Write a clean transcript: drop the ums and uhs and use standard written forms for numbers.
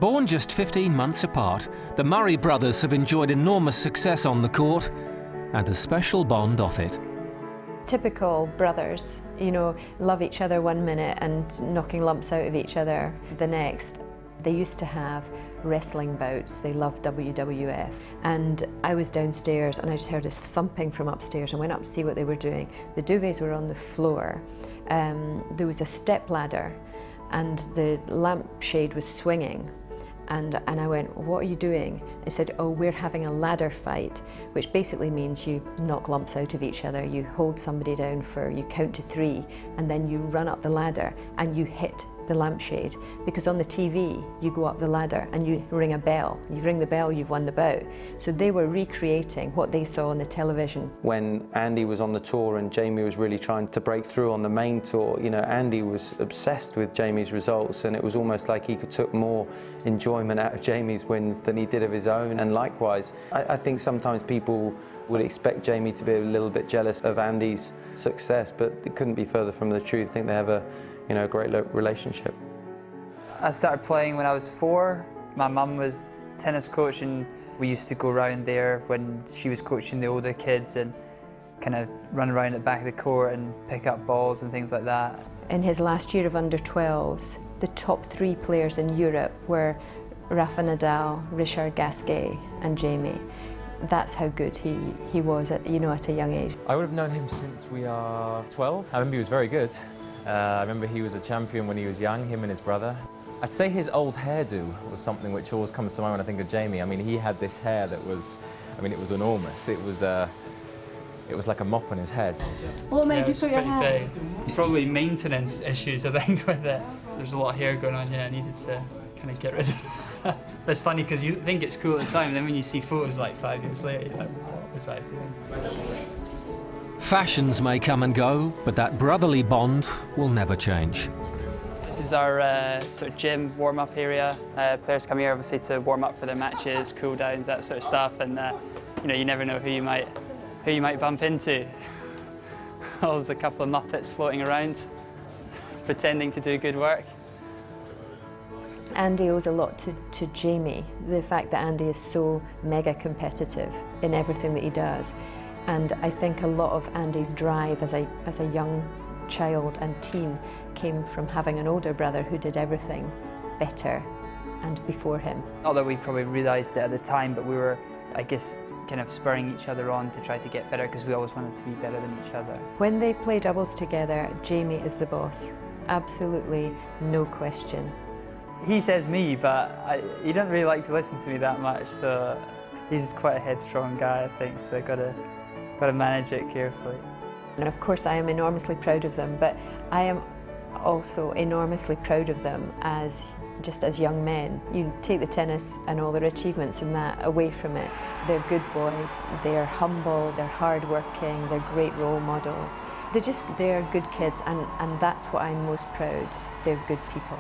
Born just 15 months apart, the Murray brothers have enjoyed enormous success on the court and a special bond off it. Typical brothers, you know, love each other one minute and knocking lumps out of each other the next. They used to have wrestling bouts. They loved WWF. And I was downstairs and I just heard this thumping from upstairs and went up to see what they were doing. The duvets were on the floor. There was a step ladder and the lampshade was swinging. And I went, what are you doing? They said, oh, we're having a ladder fight, which basically means you knock lumps out of each other. You hold somebody down you count to 3, and then you run up the ladder and you hit the lampshade. Because on the TV, you go up the ladder and you ring a bell. You ring the bell, you've won the bout. So they were recreating what they saw on the television. When Andy was on the tour and Jamie was really trying to break through on the main tour, you know, Andy was obsessed with Jamie's results, and it was almost like he took more enjoyment out of Jamie's wins than he did of his own. And likewise, I think sometimes people would expect Jamie to be a little bit jealous of Andy's success, but it couldn't be further from the truth. I think they have a great relationship. I started playing when I was 4. My mum was tennis coach and we used to go around there when she was coaching the older kids and kind of run around at the back of the court and pick up balls and things like that. In his last year of under-12s, the top 3 players in Europe were Rafa Nadal, Richard Gasquet and Jamie. That's how good he was at a young age. I would have known him since we are 12. I remember he was very good. I remember he was a champion when he was young, him and his brother. I'd say his old hairdo was something which always comes to mind when I think of Jamie. I mean, he had this hair that was, it was enormous. It was like a mop on his head. What made you put your hair? Probably maintenance issues, I think, with it. There's a lot of hair going on here. I needed to kind of get rid of it. But it's funny because you think it's cool at the time, and then when you see photos like 5 years later, you're like, what was I doing? Fashions may come and go, but that brotherly bond will never change. This is our sort of gym warm-up area. Players come here obviously to warm up for their matches, cool downs, that sort of stuff, and you never know who you might bump into. There's a couple of Muppets floating around, pretending to do good work. Andy owes a lot to Jamie, the fact that Andy is so mega competitive in everything that he does. And I think a lot of Andy's drive as a young child and teen came from having an older brother who did everything better and before him. Not that we probably realised it at the time, but we were, I guess, kind of spurring each other on to try to get better because we always wanted to be better than each other. When they play doubles together, Jamie is the boss. Absolutely no question. He says me, but he doesn't really like to listen to me that much, so he's quite a headstrong guy, I think, so I've got to manage it carefully. And of course I am enormously proud of them, but I am also enormously proud of them as young men. You take the tennis and all their achievements and that away from it. They're good boys, they're humble, they're hardworking, they're great role models. They're good kids, and that's what I'm most proud. They're good people.